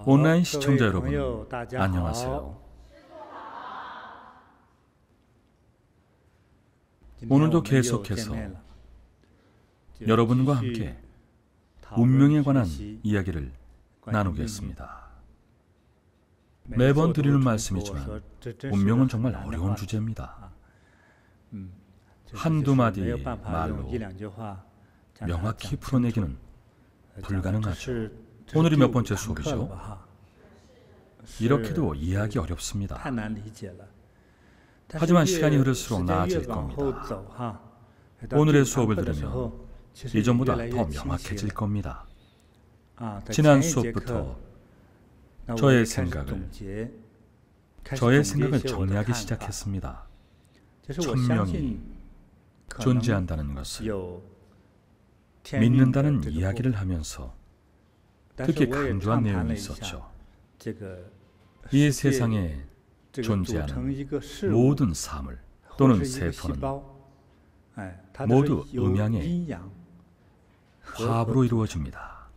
온라인 시청자 여러분, 안녕하세요. 오늘도 계속해서 여러분과 함께 운명에 관한 이야기를 나누겠습니다. 매번 드리는 말씀이지만 운명은 정말 어려운 주제입니다. 한두 마디 말로 명확히 풀어내기는 불가능하죠. 오늘이 몇 번째 수업이죠? 이렇게도 이해하기 어렵습니다. 하지만 시간이 흐를수록 나아질 겁니다. 오늘의 수업을 들으면 이전보다 더 명확해질 겁니다. 지난 수업부터 저의 생각을 정리하기 시작했습니다. 천명이 존재한다는 것을 믿는다는 이야기를 하면서 특히 강조한 내용이 있었죠. 이 세상에 존재하는 모든 사물 또는 세포는 모두 음양의 화합으로 이루어집니다.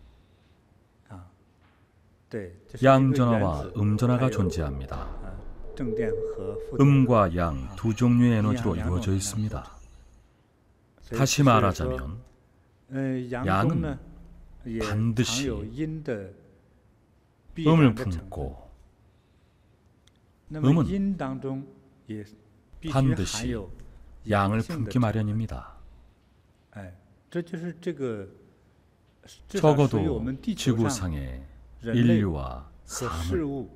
양전하와 음전하가 존재합니다. 음과 양 두 종류의 에너지로 이루어져 있습니다. 다시 말하자면 양은 반드시 음을 품고 음은 반드시 양을 품기 마련입니다. 적어도 지구상의 인류와 사물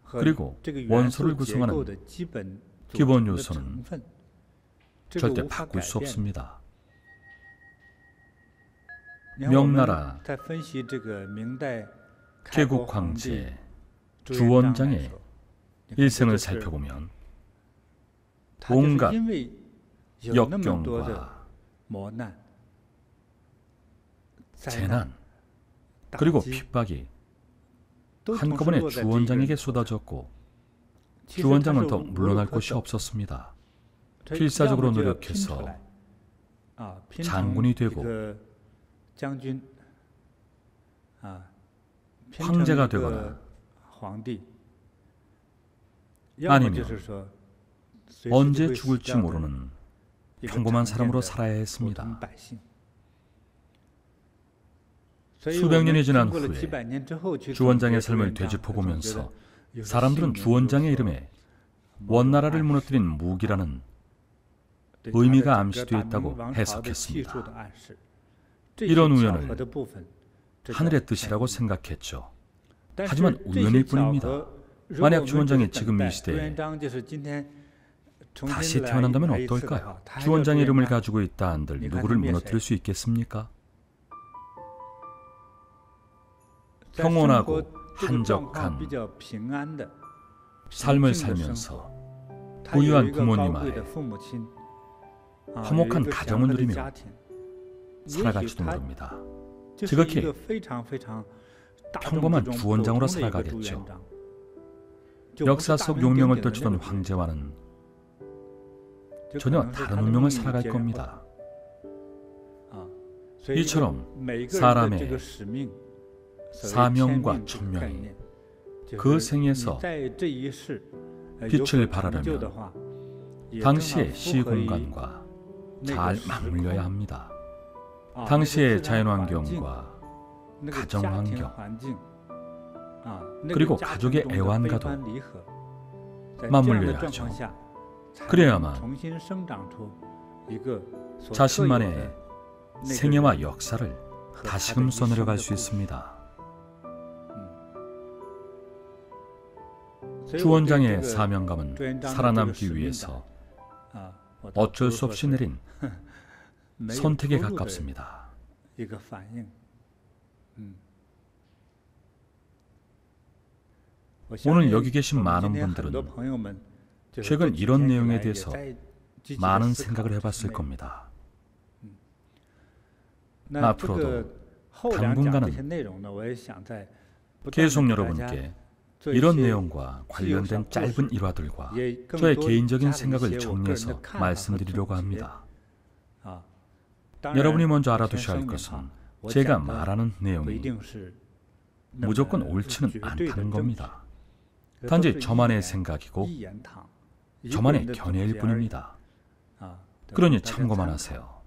그리고 원소를 구성하는 기본 요소는 절대 바꿀 수 없습니다. 명나라 개국 황제 주원장의 일생을 살펴보면 온갖 역경과 재난 그리고 핍박이 한꺼번에 주원장에게 쏟아졌고 주원장은 더 물러날 곳이 없었습니다. 필사적으로 노력해서 장군이 되고 황제가 되거나 아니면 언제 죽을지 모르는 평범한 사람으로 살아야 했습니다. 수백 년이 지난 후에 주원장의 삶을 되짚어보면서 사람들은 주원장의 이름에 원나라를 무너뜨린 무기라는 의미가 암시되어 있다고 해석했습니다. 이런 우연을 하늘의 뜻이라고 생각했죠. 하지만 우연일 뿐입니다. 만약 주원장이 지금 이 시대에 다시 태어난다면 어떨까요? 주원장의 이름을 가지고 있다 한들 누구를 무너뜨릴 수 있겠습니까? 평온하고 한적한 삶을 살면서 부유한 부모님 아래 화목한 가정을 누리며 살아갈지도 모릅니다. 지극히 평범한 주원장으로 살아가겠죠. 역사 속 용명을 떨치던 황제와는 전혀 다른 운명을 살아갈 겁니다. 이처럼 사람의 사명과 천명이 그 생에서 빛을 발하려면 당시의 시공간과 잘 맞물려야 합니다. 당시의 자연환경과 가정환경 그리고 가족의 애완과도 맞물려야 하죠. 그래야만 자신만의 생애와 역사를 다시금 써내려갈 수 있습니다. 주원장의 사명감은 살아남기 위해서 어쩔 수 없이 내린 선택에 가깝습니다. 오늘 여기 계신 많은 분들은 최근 이런 내용에 대해서 많은 생각을 해봤을 겁니다. 앞으로도 당분간은 계속 여러분께 이런 내용과 관련된 짧은 일화들과 저의 개인적인 생각을 정리해서 말씀드리려고 합니다. 여러분이 먼저 알아두셔야 할 것은 제가 말하는 내용이 무조건 옳지는 않다는 겁니다. 단지 저만의 생각이고 저만의 견해일 뿐입니다. 그러니 참고만 하세요.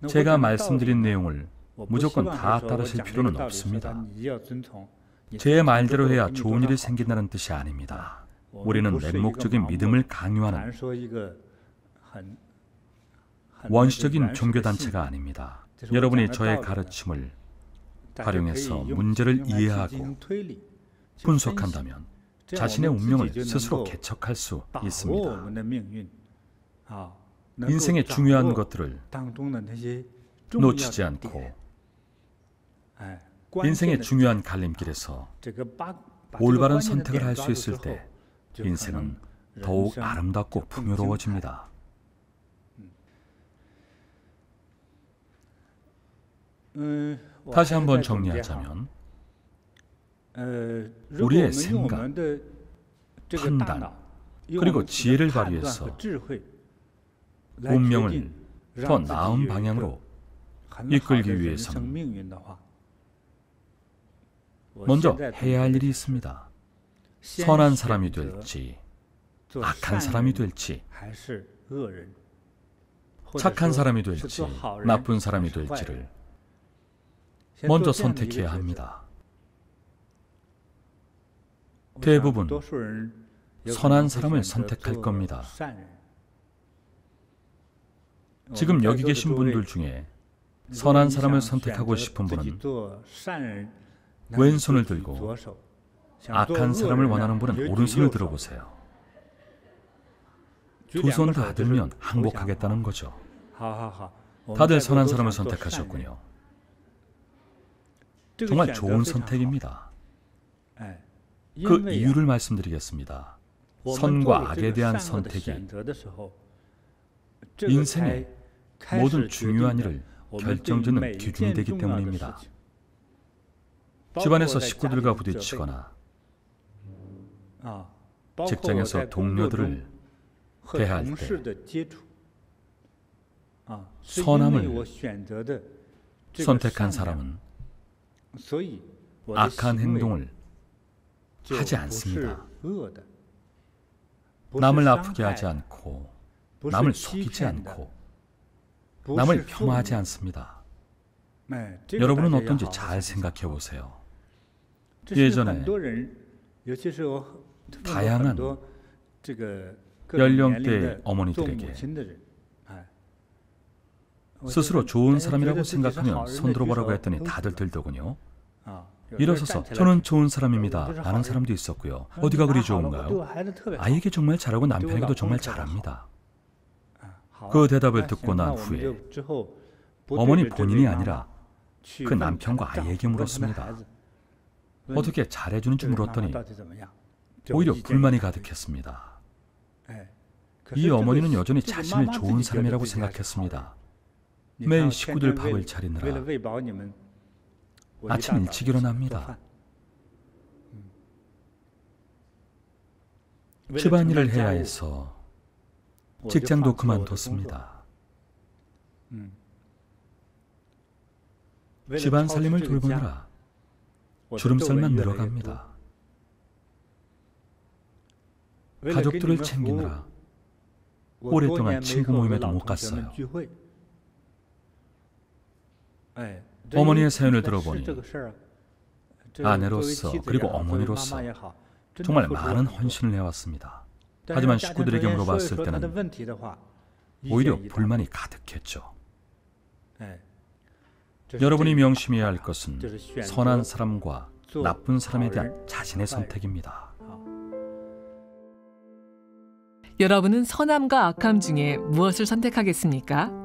제가 말씀드린 내용을 무조건 다 따르실 필요는 없습니다. 제 말대로 해야 좋은 일이 생긴다는 뜻이 아닙니다. 우리는 맹목적인 믿음을 강요하는 원시적인 종교단체가 아닙니다. 여러분이 저의 가르침을 활용해서 문제를 이해하고 분석한다면 자신의 운명을 스스로 개척할 수 있습니다. 인생의 중요한 것들을 놓치지 않고 인생의 중요한 갈림길에서 올바른 선택을 할 수 있을 때 인생은 더욱 아름답고 풍요로워집니다. 다시 한번 정리하자면 우리의 생각, 판단, 그리고 지혜를 발휘해서 운명을 더 나은 방향으로 이끌기 위해서는 먼저 해야 할 일이 있습니다. 선한 사람이 될지 악한 사람이 될지 착한 사람이 될지 나쁜 사람이 될지를 먼저 선택해야 합니다. 대부분 선한 사람을 선택할 겁니다. 지금 여기 계신 분들 중에 선한 사람을 선택하고 싶은 분은 왼손을 들고 악한 사람을 원하는 분은 오른손을 들어보세요. 두 손 다 들면 항복하겠다는 거죠. 다들 선한 사람을 선택하셨군요. 정말 좋은 선택입니다. 그 이유를 말씀드리겠습니다. 선과 악에 대한 선택이 인생의 모든 중요한 일을 결정짓는 기준이 되기 때문입니다. 집안에서 식구들과 부딪히거나 직장에서 동료들을 대할 때 선함을 선택한 사람은 악한 행동을 하지 않습니다. 남을 아프게 하지 않고 남을 속이지 않고 남을 폄하하지 않습니다. 여러분은 어떤지 잘 생각해 보세요. 예전에 다양한 연령대의 어머니들에게 스스로 좋은 사람이라고 생각하면 손들어보라고 했더니 다들 들더군요. 일어서서 저는 좋은 사람입니다 라는 사람도 있었고요. 어디가 그리 좋은가요? 아이에게 정말 잘하고 남편에게도 정말 잘합니다. 그 대답을 듣고 난 후에 어머니 본인이 아니라 그 남편과 아이에게 물었습니다. 어떻게 잘해주는지 물었더니 오히려 불만이 가득했습니다. 이 어머니는 여전히 자신을 좋은 사람이라고 생각했습니다. 매일 식구들 밥을 차리느라 아침 일찍 일어납니다. 집안일을 해야 해서 직장도 그만뒀습니다. 집안 살림을 돌보느라 주름살만 늘어갑니다. 가족들을 챙기느라 오랫동안 친구 모임에도 못 갔어요. 어머니의 사연을 들어보니 아내로서 그리고 어머니로서 정말 많은 헌신을 해왔습니다. 하지만 식구들에게 물어봤을 때는 오히려 불만이 가득했죠. 여러분이 명심해야 할 것은 선한 사람과 나쁜 사람에 대한 자신의 선택입니다. 여러분은 선함과 악함 중에 무엇을 선택하겠습니까?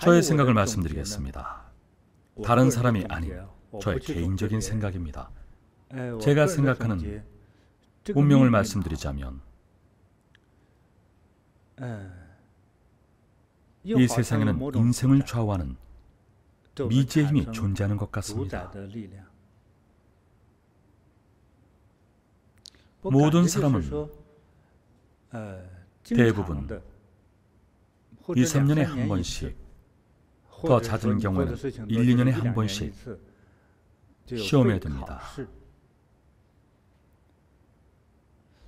저의 생각을 말씀드리겠습니다. 다른 사람이 아닌 저의 개인적인 생각입니다. 제가 생각하는 운명을 말씀드리자면 이 세상에는 인생을 좌우하는 미지의 힘이 존재하는 것 같습니다. 모든 사람은 대부분 2, 3년에 한 번씩, 더 잦은 경우에는 1, 2년에 한 번씩 시험에 듭니다.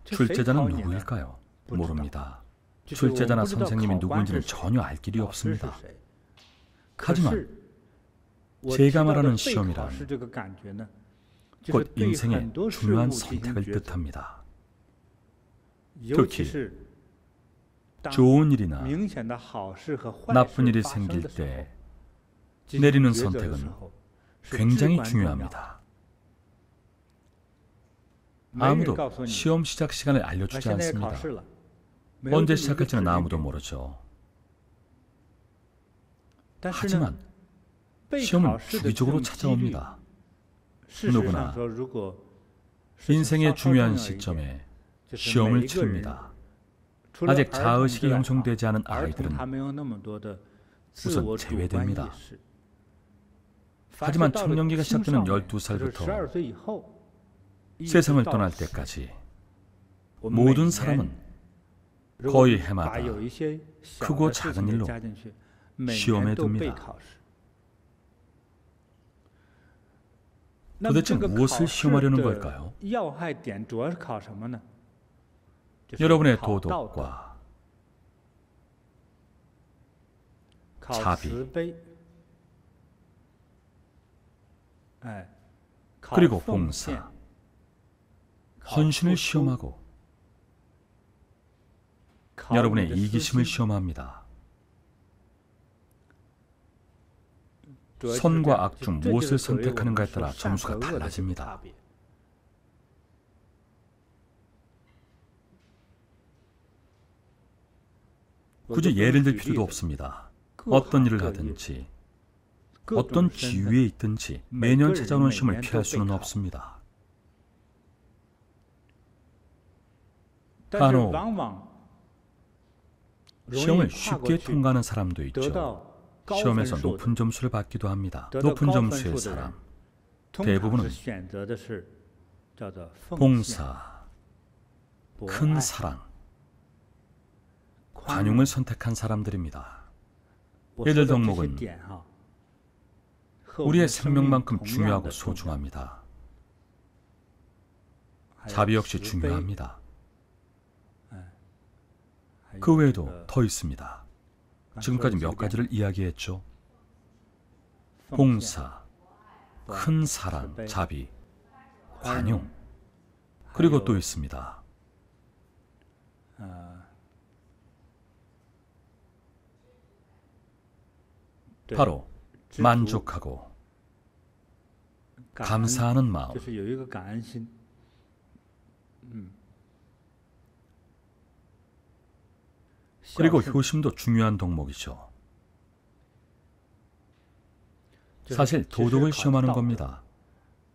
출제자는 누구일까요? 모릅니다. 출제자나 선생님이 누구인지는 전혀 알 길이 없습니다. 하지만 제가 말하는 시험이란 곧 인생의 중요한 선택을 뜻합니다. 특히 좋은 일이나 나쁜 일이 생길 때 내리는 선택은 굉장히 중요합니다. 아무도 시험 시작 시간을 알려주지 않습니다. 언제 시작할지는 아무도 모르죠. 하지만 시험은 주기적으로 찾아옵니다. 누구나 인생의 중요한 시점에 시험을 치릅니다. 아직 자의식이 형성되지 않은 아이들은 우선 제외됩니다. 하지만 청년기가 시작되는 12살부터 세상을 떠날 때까지 모든 사람은 거의 해마다 크고 작은 일로 시험에 듭니다. 도대체 무엇을 시험하려는 걸까요? 여러분의 도덕과 자비, 그리고 봉사, 헌신을 시험하고 여러분의 이기심을 시험합니다. 선과 악 중 무엇을 선택하는가에 따라 점수가 달라집니다. 굳이 예를 들 필요도 없습니다. 어떤 일을 하든지 어떤 지위에 있든지 매년 찾아오는 시험을 피할 수는 없습니다. 간혹 시험을 쉽게 통과하는 사람도 있죠. 시험에서 높은 점수를 받기도 합니다. 높은 점수의 사람, 대부분은 봉사, 큰 사랑, 관용을 선택한 사람들입니다. 얘들 덕목은 우리의 생명만큼 중요하고 소중합니다. 자비 역시 중요합니다. 그 외에도 더 있습니다. 지금까지 몇 가지를 이야기했죠. 봉사, 큰 사랑, 자비, 관용, 그리고 또 있습니다. 바로 만족하고 감사하는 마음. 그리고 효심도 중요한 덕목이죠. 사실 도덕을 시험하는 겁니다.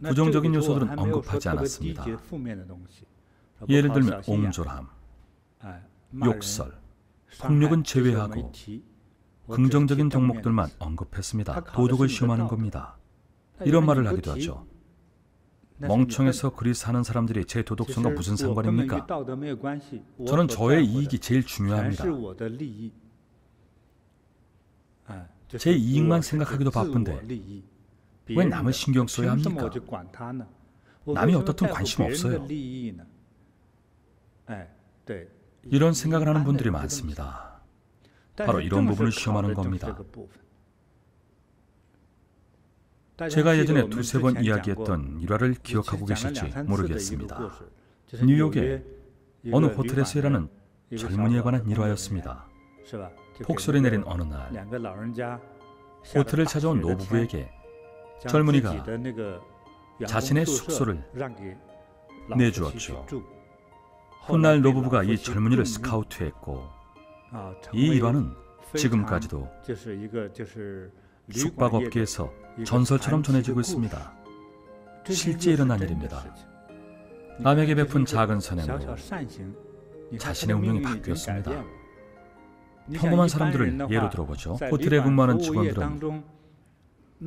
부정적인 요소들은 언급하지 않았습니다. 예를 들면 옹졸함, 욕설, 폭력은 제외하고 긍정적인 덕목들만 언급했습니다. 도덕을 시험하는 겁니다. 이런 말을 하기도 하죠. 멍청해서 그리 사는 사람들이 제 도덕성과 무슨 상관입니까? 저는 저의 이익이 제일 중요합니다. 제 이익만 생각하기도 바쁜데 왜 남을 신경 써야 합니까? 남이 어떻든 관심 없어요. 이런 생각을 하는 분들이 많습니다. 바로 이런 부분을 시험하는 겁니다. 제가 예전에 두세 번 이야기했던 일화를 기억하고 계실지 모르겠습니다. 뉴욕의 어느 호텔에서 일하는 젊은이에 관한 일화였습니다. 폭설이 내린 어느 날 호텔을 찾아온 노부부에게 젊은이가 자신의 숙소를 내주었죠. 훗날 노부부가 이 젊은이를 스카우트했고 이 일화는 지금까지도 숙박업계에서 전설처럼 전해지고 있습니다. 실제 일어난 일입니다. 남에게 베푼 작은 선행으로 자신의 운명이 바뀌었습니다. 평범한 사람들을 예로 들어보죠. 호텔에 근무하는 직원들은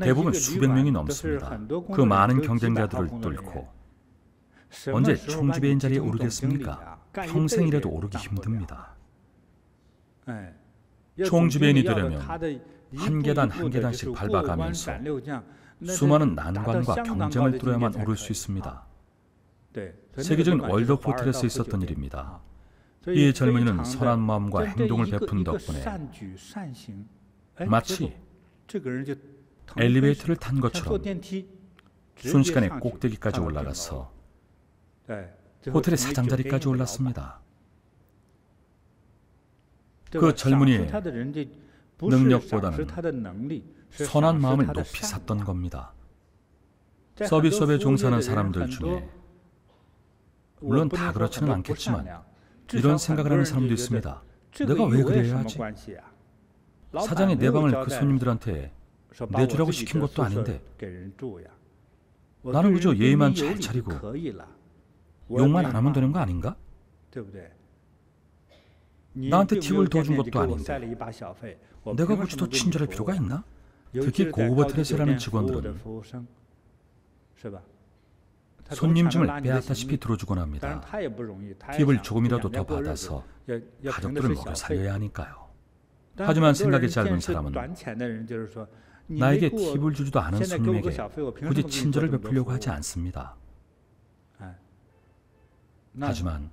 대부분 수백 명이 넘습니다. 그 많은 경쟁자들을 뚫고 언제 총지배인 자리에 오르겠습니까? 평생이라도 오르기 힘듭니다. 총지배인이 되려면 한 계단 한 계단씩 밟아가면서 수많은 난관과 경쟁을 뚫어야만 오를 수 있습니다. 세계적인 월드컵 호텔에서 있었던 일입니다. 이 젊은이는 선한 마음과 행동을 베푼 덕분에 마치 엘리베이터를 탄 것처럼 순식간에 꼭대기까지 올라가서 호텔의 사장 자리까지 올랐습니다. 그 젊은이의 능력보다는 선한 마음을 높이 샀던 겁니다. 서비스업에 종사하는 사람들 중에 물론 다 그렇지는 않겠지만 이런 생각을 하는 사람도 있습니다. 내가 왜 그래야 하지? 사장이 내 방을 그 손님들한테 내주라고 시킨 것도 아닌데 나는 그저 예의만 잘 차리고 욕만 안 하면 되는 거 아닌가? 나한테 팁을 더 준 것도 아닌데 내가 굳이 더 친절할 필요가 있나? 특히 고급 호텔에서 일하는 직원들은 손님 짐을 빼앗다시피 들어주곤 합니다. 팁을 조금이라도 더 받아서 가족들을 먹여 살려야 하니까요. 하지만 생각이 짧은 사람은 나에게 팁을 주지도 않은 손님에게 굳이 친절을 베풀려고 하지 않습니다. 하지만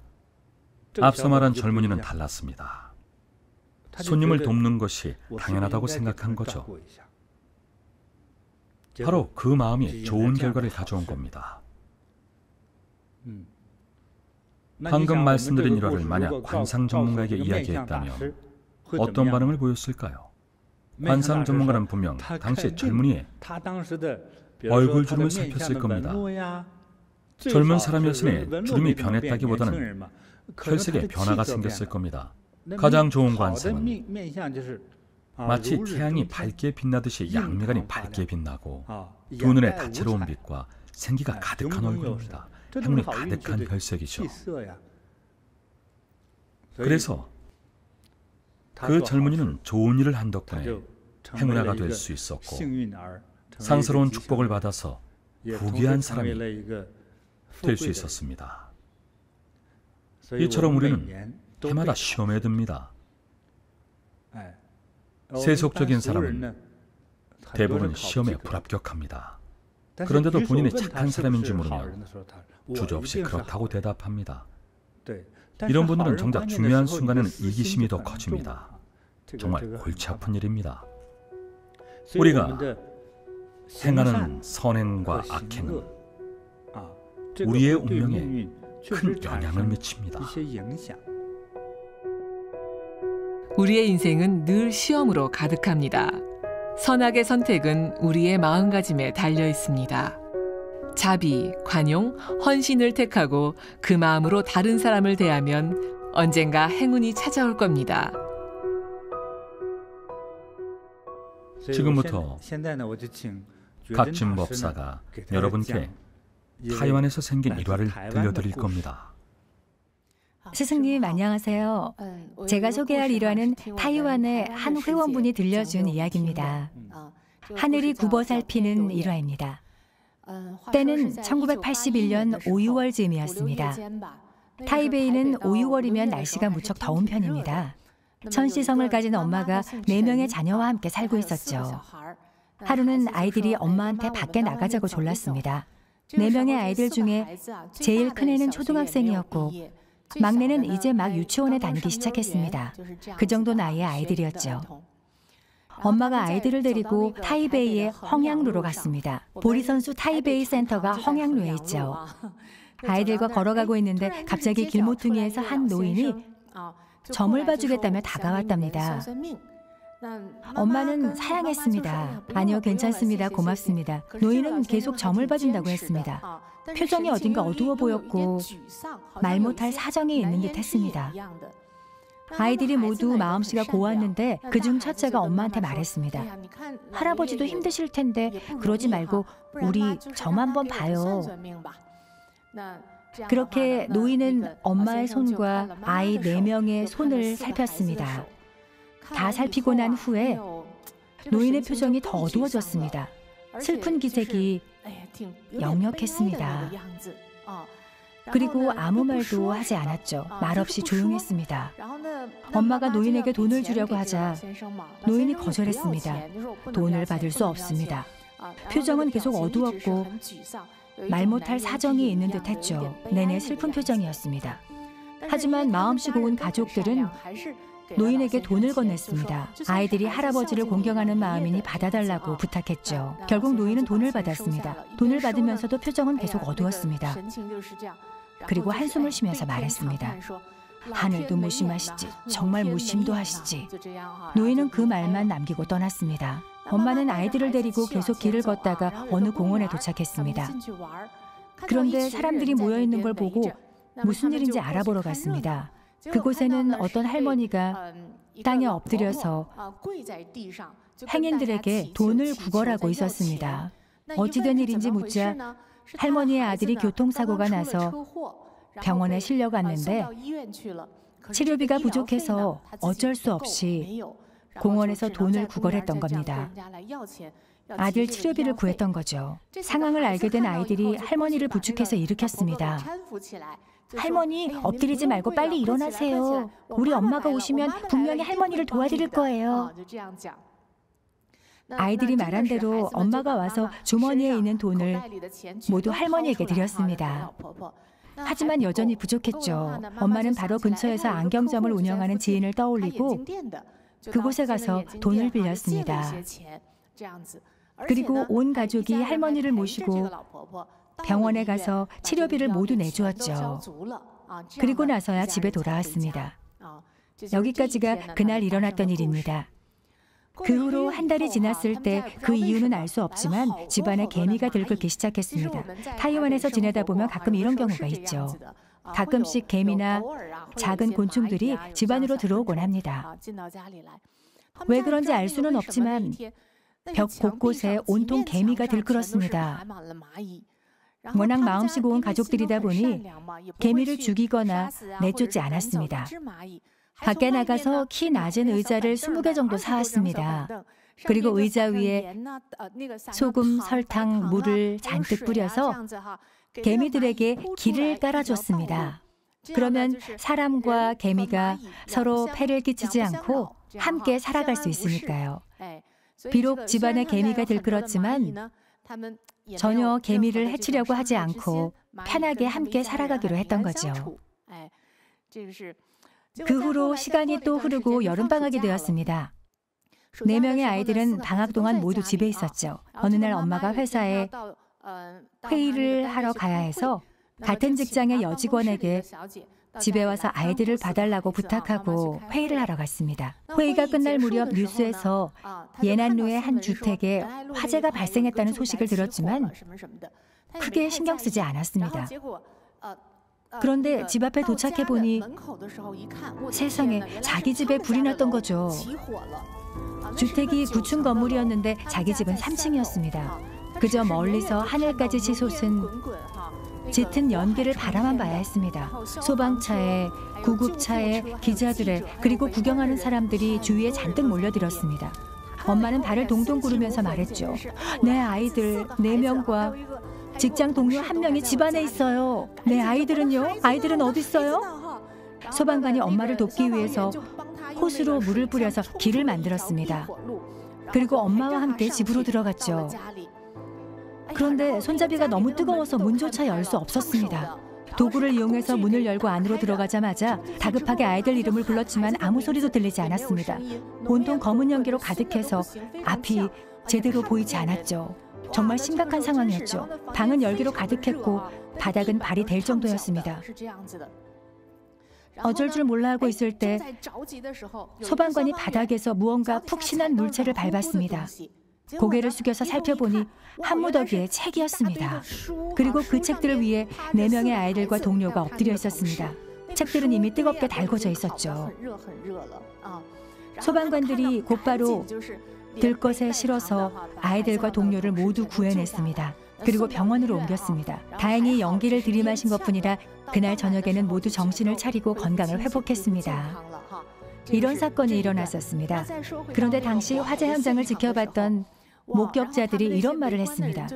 앞서 말한 젊은이는 달랐습니다. 손님을 돕는 것이 당연하다고 생각한 거죠. 바로 그 마음이 좋은 결과를 가져온 겁니다. 방금 말씀드린 일화를 만약 관상 전문가에게 이야기했다면 어떤 반응을 보였을까요? 관상 전문가는 분명 당시 젊은이의 얼굴 주름을 살폈을 겁니다. 젊은 사람이었으니 주름이 변했다기보다는 혈색에 변화가 생겼을 겁니다. 가장 좋은 관상은 마치 태양이 밝게 빛나듯이 양미간이 밝게 빛나고 두 눈에 다채로운 빛과 생기가 가득한 얼굴입니다. 행운이 가득한 혈색이죠. 그래서 그 젊은이는 좋은 일을 한 덕분에 행운아가 될 수 있었고 상스러운 축복을 받아서 부귀한 사람이 될 수 있었습니다. 이처럼 우리는 해마다 시험에 듭니다. 세속적인 사람은 대부분 시험에 불합격합니다. 그런데도 본인이 착한 사람인지 모르면 주저없이 그렇다고 대답합니다. 이런 분들은 정작 중요한 순간에는 이기심이 더 커집니다. 정말 골치 아픈 일입니다. 우리가 행하는 선행과 악행은 우리의 운명에 큰 영향을 미칩니다. 우리의 인생은 늘 시험으로 가득합니다. 선악의 선택은 우리의 마음가짐에 달려 있습니다. 자비, 관용, 헌신을 택하고 그 마음으로 다른 사람을 대하면 언젠가 행운이 찾아올 겁니다. 지금부터 갓진법사가 여러분께 타이완에서 생긴 일화를 들려드릴 겁니다. 스승님 안녕하세요. 제가 소개할 일화는 타이완의 한 회원분이 들려준 이야기입니다. 하늘이 굽어살피는 일화입니다. 때는 1981년 5, 6월 즈음이었습니다. 타이베이는 5, 6월이면 날씨가 무척 더운 편입니다. 천시성을 가진 엄마가 4명의 자녀와 함께 살고 있었죠. 하루는 아이들이 엄마한테 밖에 나가자고 졸랐습니다. 4명의 아이들 중에 제일 큰애는 초등학생이었고 막내는 이제 막 유치원에 다니기 시작했습니다. 그 정도 나이의 아이들이었죠. 엄마가 아이들을 데리고 타이베이의 헝양루로 갔습니다. 보리선수 타이베이 센터가 헝양루에 있죠. 아이들과 걸어가고 있는데 갑자기 길모퉁이에서 한 노인이 점을 봐주겠다며 다가왔답니다. 엄마는 사양했습니다. 아니요, 괜찮습니다. 고맙습니다. 노인은 계속 점을 봐준다고 했습니다. 표정이 어딘가 어두워 보였고 말 못할 사정이 있는 듯 했습니다. 아이들이 모두 마음씨가 고왔는데 그중 첫째가 엄마한테 말했습니다. 할아버지도 힘드실 텐데 그러지 말고 우리 점 한번 봐요. 그렇게 노인은 엄마의 손과 아이 4명의 손을 살폈습니다. 다 살피고 난 후에 노인의 표정이 더 어두워졌습니다. 슬픈 기색이 역력했습니다. 그리고 아무 말도 하지 않았죠. 말없이 조용했습니다. 엄마가 노인에게 돈을 주려고 하자 노인이 거절했습니다. 돈을 받을 수 없습니다. 표정은 계속 어두웠고 말 못할 사정이 있는 듯했죠. 내내 슬픈 표정이었습니다. 하지만 마음씨 고운 가족들은 노인에게 돈을 건넸습니다. 아이들이 할아버지를 공경하는 마음이니 받아달라고 부탁했죠. 결국 노인은 돈을 받았습니다. 돈을 받으면서도 표정은 계속 어두웠습니다. 그리고 한숨을 쉬면서 말했습니다. 하늘도 무심하시지, 정말 무심도 하시지. 노인은 그 말만 남기고 떠났습니다. 엄마는 아이들을 데리고 계속 길을 걷다가 어느 공원에 도착했습니다. 그런데 사람들이 모여있는 걸 보고 무슨 일인지 알아보러 갔습니다. 그곳에는 어떤 할머니가 땅에 엎드려서 행인들에게 돈을 구걸하고 있었습니다. 어찌된 일인지 묻자 할머니의 아들이 교통사고가 나서 병원에 실려갔는데 치료비가 부족해서 어쩔 수 없이 공원에서 돈을 구걸했던 겁니다. 아들 치료비를 구했던 거죠. 상황을 알게 된 아이들이 할머니를 부축해서 일으켰습니다. 할머니, 엎드리지 말고 빨리 일어나세요. 우리 엄마가 오시면 분명히 할머니를 도와드릴 거예요. 아이들이 말한 대로 엄마가 와서 주머니에 있는 돈을 모두 할머니에게 드렸습니다. 하지만 여전히 부족했죠. 엄마는 바로 근처에서 안경점을 운영하는 지인을 떠올리고 그곳에 가서 돈을 빌렸습니다. 그리고 온 가족이 할머니를 모시고 병원에 가서 치료비를 모두 내주었죠. 그리고 나서야 집에 돌아왔습니다. 여기까지가 그날 일어났던 일입니다. 그 후로 한 달이 지났을 때 그 이유는 알 수 없지만 집안에 개미가 들끓기 시작했습니다. 타이완에서 지내다 보면 가끔 이런 경우가 있죠. 가끔씩 개미나 작은 곤충들이 집안으로 들어오곤 합니다. 왜 그런지 알 수는 없지만 벽 곳곳에 온통 개미가 들끓었습니다. 워낙 마음씨 고운 가족들이다 보니 개미를 죽이거나 내쫓지 않았습니다. 밖에 나가서 키 낮은 의자를 20개 정도 사왔습니다. 그리고 의자 위에 소금, 설탕, 물을 잔뜩 뿌려서 개미들에게 길을 깔아줬습니다. 그러면 사람과 개미가 서로 폐를 끼치지 않고 함께 살아갈 수 있으니까요. 비록 집안에 개미가 들끓었지만 전혀 개미를 해치려고 하지 않고 편하게 함께 살아가기로 했던 거죠. 그 후로 시간이 또 흐르고 여름방학이 되었습니다. 4명의 아이들은 방학 동안 모두 집에 있었죠. 어느 날 엄마가 회사에 회의를 하러 가야 해서 같은 직장의 여직원에게 집에 와서 아이들을 봐달라고 부탁하고 회의를 하러 갔습니다. 회의가 끝날 무렵 뉴스에서 예난루의 한 주택에 화재가 발생했다는 소식을 들었지만 크게 신경 쓰지 않았습니다. 그런데 집 앞에 도착해 보니 세상에 자기 집에 불이 났던 거죠. 주택이 9층 건물이었는데 자기 집은 3층이었습니다. 그저 멀리서 하늘까지 치솟은 짙은 연기를 바라만 봐야 했습니다. 소방차에, 구급차에, 기자들에, 그리고 구경하는 사람들이 주위에 잔뜩 몰려들었습니다. 엄마는 발을 동동 구르면서 말했죠. 내 아이들 4명과 직장 동료 1명이 집 안에 있어요. 내 아이들은요? 아이들은 어디 있어요? 소방관이 엄마를 돕기 위해서 호스로 물을 뿌려서 길을 만들었습니다. 그리고 엄마와 함께 집으로 들어갔죠. 그런데 손잡이가 너무 뜨거워서 문조차 열 수 없었습니다. 도구를 이용해서 문을 열고 안으로 들어가자마자 다급하게 아이들 이름을 불렀지만 아무 소리도 들리지 않았습니다. 온통 검은 연기로 가득해서 앞이 제대로 보이지 않았죠. 정말 심각한 상황이었죠. 방은 열기로 가득했고 바닥은 발이 될 정도였습니다. 어쩔 줄 몰라 하고 있을 때 소방관이 바닥에서 무언가 푹신한 물체를 밟았습니다. 고개를 숙여서 살펴보니 한 무더기의 책이었습니다. 그리고 그 책들 위에 4명의 아이들과 동료가 엎드려 있었습니다. 책들은 이미 뜨겁게 달궈져 있었죠. 소방관들이 곧바로 들것에 실어서 아이들과 동료를 모두 구해냈습니다. 그리고 병원으로 옮겼습니다. 다행히 연기를 들이마신 것뿐이라 그날 저녁에는 모두 정신을 차리고 건강을 회복했습니다. 이런 사건이 일어났었습니다. 그런데 당시 화재 현장을 지켜봤던 목격자들이 이런 말을 했습니다.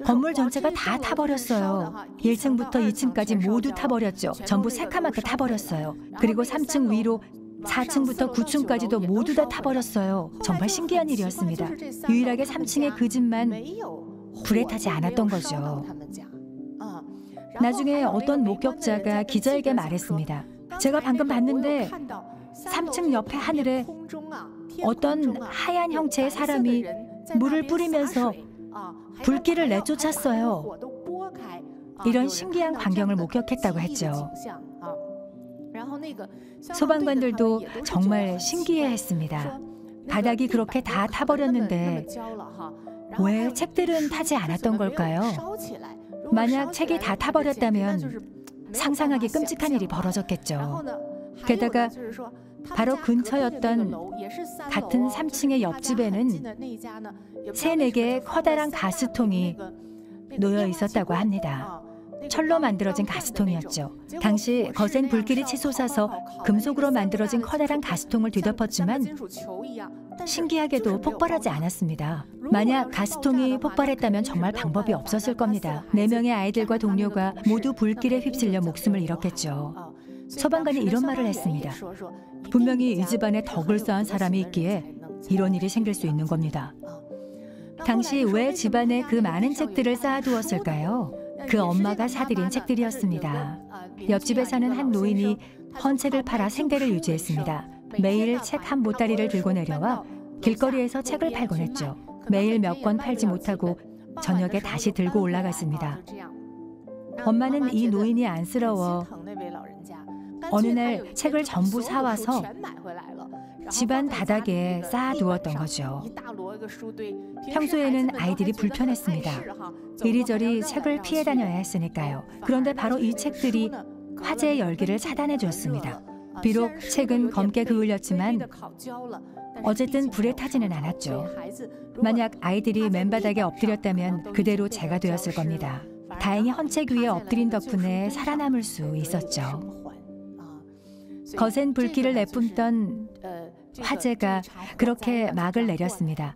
건물 전체가 다 타버렸어요. 1층부터 2층까지 모두 타버렸죠. 전부 새카맣게 타버렸어요. 그리고 3층 위로 4층부터 9층까지도 모두 다 타버렸어요. 정말 신기한 일이었습니다. 유일하게 3층의 그 집만 불에 타지 않았던 거죠. 나중에 어떤 목격자가 기자에게 말했습니다. 제가 방금 봤는데 3층 옆에 하늘에 어떤 하얀 형체의 사람이 물을 뿌리면서 불길을 내쫓았어요. 이런 신기한 광경을 목격했다고 했죠. 소방관들도 정말 신기해했습니다. 바닥이 그렇게 다 타버렸는데 왜 책들은 타지 않았던 걸까요? 만약 책이 다 타버렸다면 상상하기 끔찍한 일이 벌어졌겠죠. 게다가 바로 근처였던 같은 3층의 옆집에는 3-4개의 커다란 가스통이 놓여 있었다고 합니다. 철로 만들어진 가스통이었죠. 당시 거센 불길이 치솟아서 금속으로 만들어진 커다란 가스통을 뒤덮었지만 신기하게도 폭발하지 않았습니다. 만약 가스통이 폭발했다면 정말 방법이 없었을 겁니다. 4명의 아이들과 동료가 모두 불길에 휩쓸려 목숨을 잃었겠죠. 소방관이 이런 말을 했습니다. 분명히 이 집안에 덕을 쌓은 사람이 있기에 이런 일이 생길 수 있는 겁니다. 당시 왜 집안에 그 많은 책들을 쌓아두었을까요? 그 엄마가 사들인 책들이었습니다. 옆집에 사는 한 노인이 헌책을 팔아 생계를 유지했습니다. 매일 책 한 보따리를 들고 내려와 길거리에서 책을 팔곤 했죠. 매일 몇 권 팔지 못하고 저녁에 다시 들고 올라갔습니다. 엄마는 이 노인이 안쓰러워 어느 날 책을 전부 사와서 집안 바닥에 쌓아두었던 거죠. 평소에는 아이들이 불편했습니다. 이리저리 책을 피해 다녀야 했으니까요. 그런데 바로 이 책들이 화재의 열기를 차단해 주었습니다. 비록 책은 검게 그을렸지만 어쨌든 불에 타지는 않았죠. 만약 아이들이 맨바닥에 엎드렸다면 그대로 재가 되었을 겁니다. 다행히 헌책 위에 엎드린 덕분에 살아남을 수 있었죠. 거센 불길을 내뿜던 화재가 그렇게 막을 내렸습니다.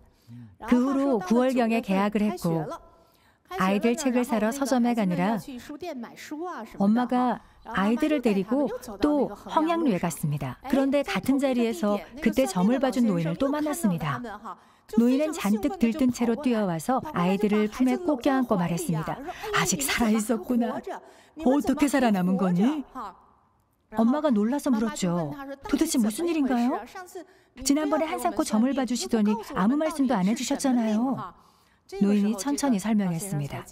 그 후로 9월경에 개학을 했고 아이들 책을 사러 서점에 가느라 엄마가 아이들을 데리고 또 황양루에 갔습니다. 그런데 같은 자리에서 그때 점을 봐준 노인을 또 만났습니다. 노인은 잔뜩 들뜬 채로 뛰어와서 아이들을 품에 꼭 껴안고 말했습니다. 아직 살아있었구나. 어떻게 살아남은 거니? 엄마가 놀라서 물었죠. 도대체 무슨 일인가요? 지난번에 한상코 점을 봐주시더니 아무 말씀도 안 해주셨잖아요. 노인이 천천히 설명했습니다.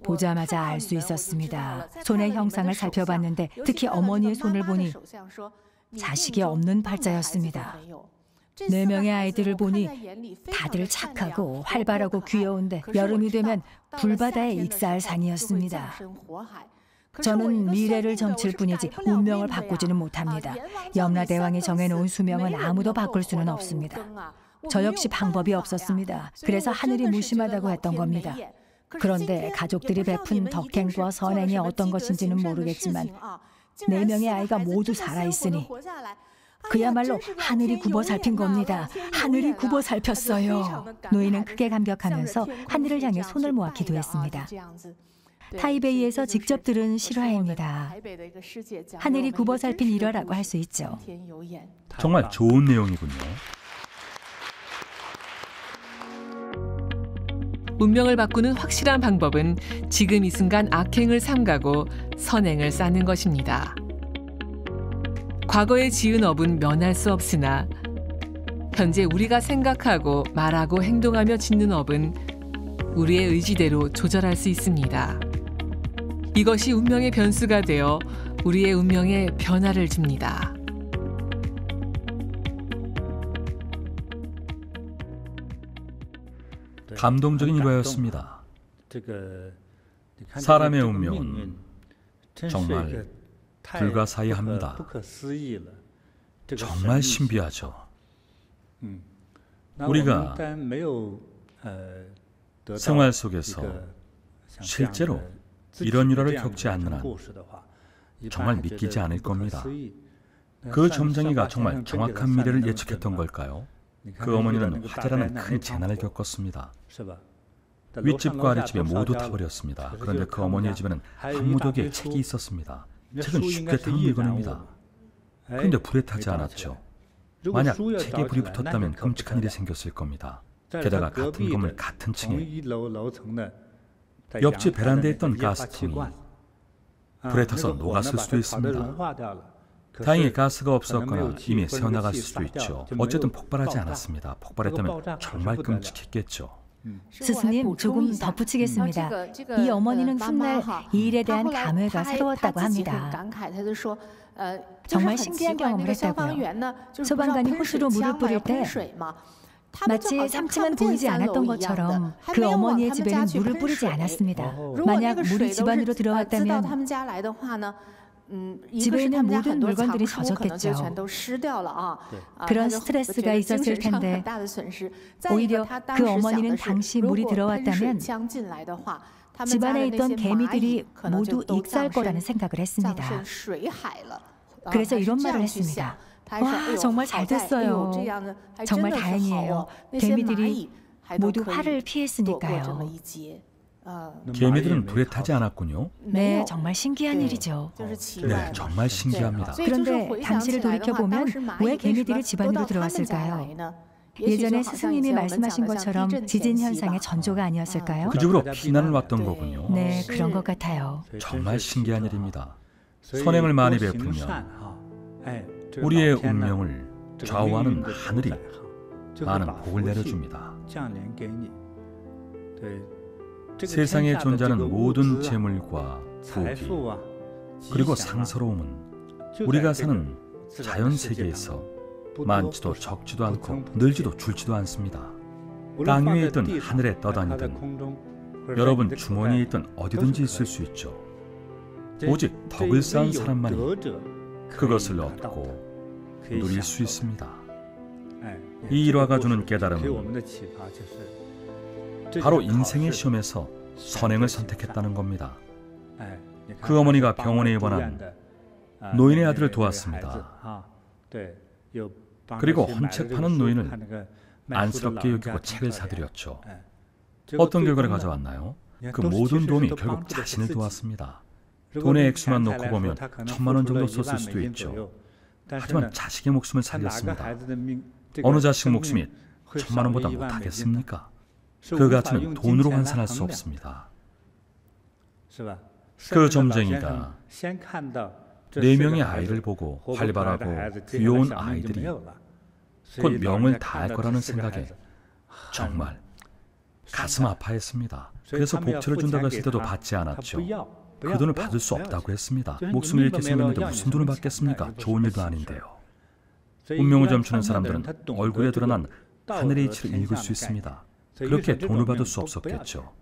보자마자 알 수 있었습니다. 손의 형상을 살펴봤는데 특히 어머니의 손을 보니 자식이 없는 팔자였습니다. 4명의 아이들을 보니 다들 착하고 활발하고 귀여운데 여름이 되면 불바다에 익사할 산이었습니다. 저는 미래를 점칠 뿐이지 운명을 바꾸지는 못합니다. 염라대왕이 정해놓은 수명은 아무도 바꿀 수는 없습니다. 저 역시 방법이 없었습니다. 그래서 하늘이 무심하다고 했던 겁니다. 그런데 가족들이 베푼 덕행과 선행이 어떤 것인지는 모르겠지만 4명의 아이가 모두 살아있으니 그야말로 하늘이 굽어 살핀 겁니다. 하늘이 굽어 살폈어요. 노인은 크게 감격하면서 하늘을 향해 손을 모아 기도했습니다. 타이베이에서 직접 들은 실화입니다. 하늘이 굽어 살핀 일화라고 할 수 있죠. 정말 좋은 내용이군요. 운명을 바꾸는 확실한 방법은 지금 이 순간 악행을 삼가고 선행을 쌓는 것입니다. 과거에 지은 업은 면할 수 없으나 현재 우리가 생각하고 말하고 행동하며 짓는 업은 우리의 의지대로 조절할 수 있습니다. 이것이 운명의 변수가 되어 우리의 운명에 변화를 줍니다. 감동적인 일화였습니다. 사람의 운명은 정말 불가사의합니다. 정말 신비하죠. 우리가 생활 속에서 실제로 이런 일화를 겪지 않는 한 정말 믿기지 않을 겁니다. 그 점쟁이가 정말 정확한 미래를 예측했던 걸까요? 그 어머니는 화재라는 큰 재난을 겪었습니다. 윗집과 아랫집에 모두 타버렸습니다. 그런데 그 어머니의 집에는 한 무더기에 책이 있었습니다. 책은 쉽게 타면 물건입니다. 그런데 불에 타지 않았죠. 만약 책에 불이 붙었다면 끔찍한 일이 생겼을 겁니다. 게다가 같은 건물 같은 층에 옆집 베란다에 있던 가스통이 불에 타서 녹았을 수도 있습니다. 다행히 가스가 없었거나 이미 새어나갔을 수도 있죠. 어쨌든 폭발하지 않았습니다. 폭발했다면 정말 끔찍했겠죠. 스승님, 조금 덧붙이겠습니다. 이 어머니는 훗날 이 일에 대한 감회가 새로웠다고 합니다. 정말 신기한 경험을 했다고요. 소방관이 호수로 물을 뿌릴 때 마치 3층은 보이지 않았던 것처럼 그 어머니의 집에는 물을 뿌리지 않았습니다. 만약 물이 집 안으로 들어왔다면 집에 있는 모든 물건들이 젖었겠죠. 그런 스트레스가 있었을 텐데 오히려 그 어머니는 당시 물이 들어왔다면 집안에 있던 개미들이 모두 익사할 거라는 생각을 했습니다. 그래서 이런 말을 했습니다. 와, 정말 잘 됐어요. 정말 다행이에요. 개미들이 모두 화를 피했으니까요. 개미들은 불에 타지 않았군요. 네, 정말 신기한 일이죠. 네, 정말 신기합니다. 그런데 당시를 돌이켜보면 왜 개미들이 집 안으로 들어왔을까요? 예전에 스승님이 말씀하신 것처럼 지진 현상의 전조가 아니었을까요? 그 집으로 피난을 왔던 거군요. 네, 그런 것 같아요. 정말 신기한 일입니다. 선행을 많이 베풀면 우리의 운명을 좌우하는 하늘이 많은 복을 내려줍니다. 세상에 존재하는 모든 재물과 부귀 그리고 상서로움은 우리가 사는 자연세계에서 많지도 적지도 않고 늘지도 줄지도 않습니다. 땅 위에 있든 하늘에 떠다니든 여러분 주머니에 있든 어디든지 있을 수 있죠. 오직 덕을 쌓은 사람만이 그것을 얻고 누릴 수 있습니다. 이 일화가 주는 깨달음은 바로 인생의 시험에서 선행을 선택했다는 겁니다. 그 어머니가 병원에 입원한 노인의 아들을 도왔습니다. 그리고 헌책 파는 노인을 안쓰럽게 여기고 책을 사드렸죠. 어떤 결과를 가져왔나요? 그 모든 도움이 결국 자신을 도왔습니다. 돈의 액수만 놓고 보면 1,000만 원 정도 썼을 수도 있죠. 하지만 자식의 목숨을 살렸습니다. 어느 자식 목숨이 1,000만 원보다 못하겠습니까? 그 가치는 돈으로 환산할 수 없습니다. 그 점쟁이가 4명의 아이를 보고 활발하고 귀여운 아이들이 곧 명을 다할 거라는 생각에 정말 가슴 아파했습니다. 그래서 복지를 준다고 했을 때도 받지 않았죠. 그 돈을 받을 수 없다고 했습니다. 목숨을 잃게 생겼는데 무슨 돈을 받겠습니까? 좋은 일도 아닌데요. 운명을 점추는 사람들은 얼굴에 드러난 하늘의 이치를 읽을 수 있습니다. 그렇게 돈을 받을 수 없었겠죠.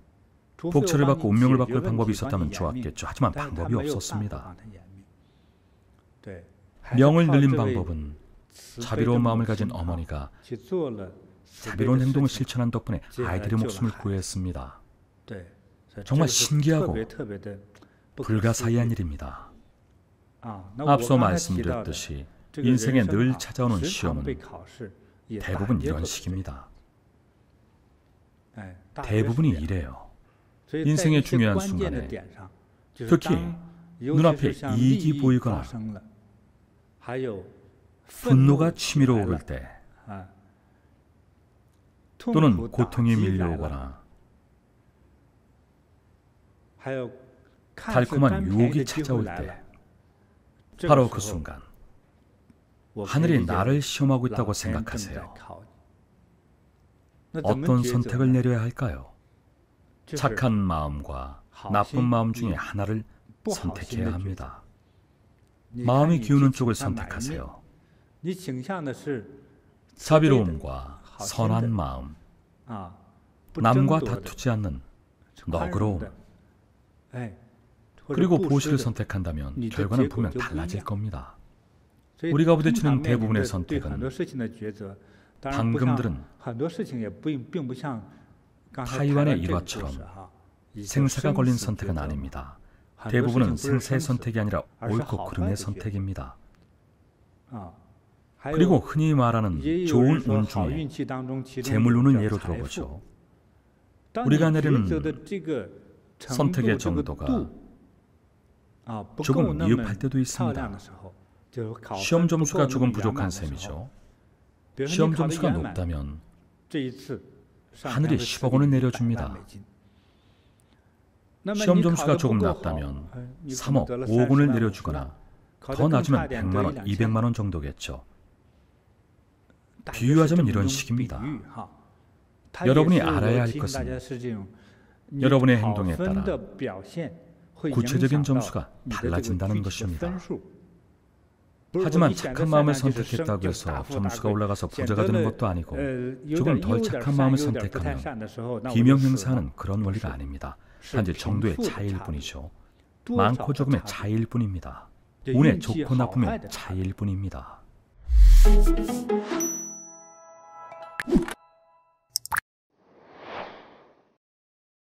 복처를 받고 운명을 바꿀 방법이 있었다면 좋았겠죠. 하지만 방법이 없었습니다. 명을 늘린 방법은 자비로운 마음을 가진 어머니가 자비로운 행동을 실천한 덕분에 아이들의 목숨을 구했습니다. 정말 신기하고 불가사의한 일입니다. 앞서 말씀드렸듯이 인생에 늘 찾아오는 시험은 대부분 이런 식입니다. 대부분이 이래요. 인생의 중요한 순간에 특히 눈앞에 이익이 보이거나 분노가 치밀어 오를 때 또는 고통이 밀려오거나 달콤한 유혹이 찾아올 때 바로 그 순간 하늘이 나를 시험하고 있다고 생각하세요. 어떤 선택을 내려야 할까요? 착한 마음과 나쁜 마음 중에 하나를 선택해야 합니다. 마음이 기우는 쪽을 선택하세요. 자비로움과 선한 마음, 남과 다투지 않는 너그러움, 그리고 보시를 선택한다면 결과는 분명 달라질 겁니다. 우리가 부딪히는 대부분의 선택은 방금들은 타이완의 일화처럼 생사가 걸린 선택은 아닙니다. 대부분은 생사의 선택이 아니라 옳고 그름의 선택입니다. 그리고 흔히 말하는 좋은 운 중에 재물운을 예로 들어보죠. 우리가 내리는 선택의 정도가 조금 미흡할 때도 있습니다. 시험 점수가 조금 부족한 셈이죠. 시험 점수가 높다면 하늘이 10억 원을 내려줍니다. 시험 점수가 조금 낮다면 3억, 5억 원을 내려주거나 더 낮으면 100만 원, 200만 원 정도겠죠. 비유하자면 이런 식입니다. 여러분이 알아야 할 것은 여러분의 행동에 따라 구체적인 점수가 달라진다는 것입니다. 하지만 착한 마음을 선택했다고 해서 점수가 올라가서 부자가 되는 것도 아니고 조금 덜 착한 마음을 선택하면 비명행사하는 그런 원리가 아닙니다. 단지 정도의 차이일 뿐이죠. 많고 적음의 차이일 뿐입니다. 운의 좋고 나쁨의 차이일 뿐입니다.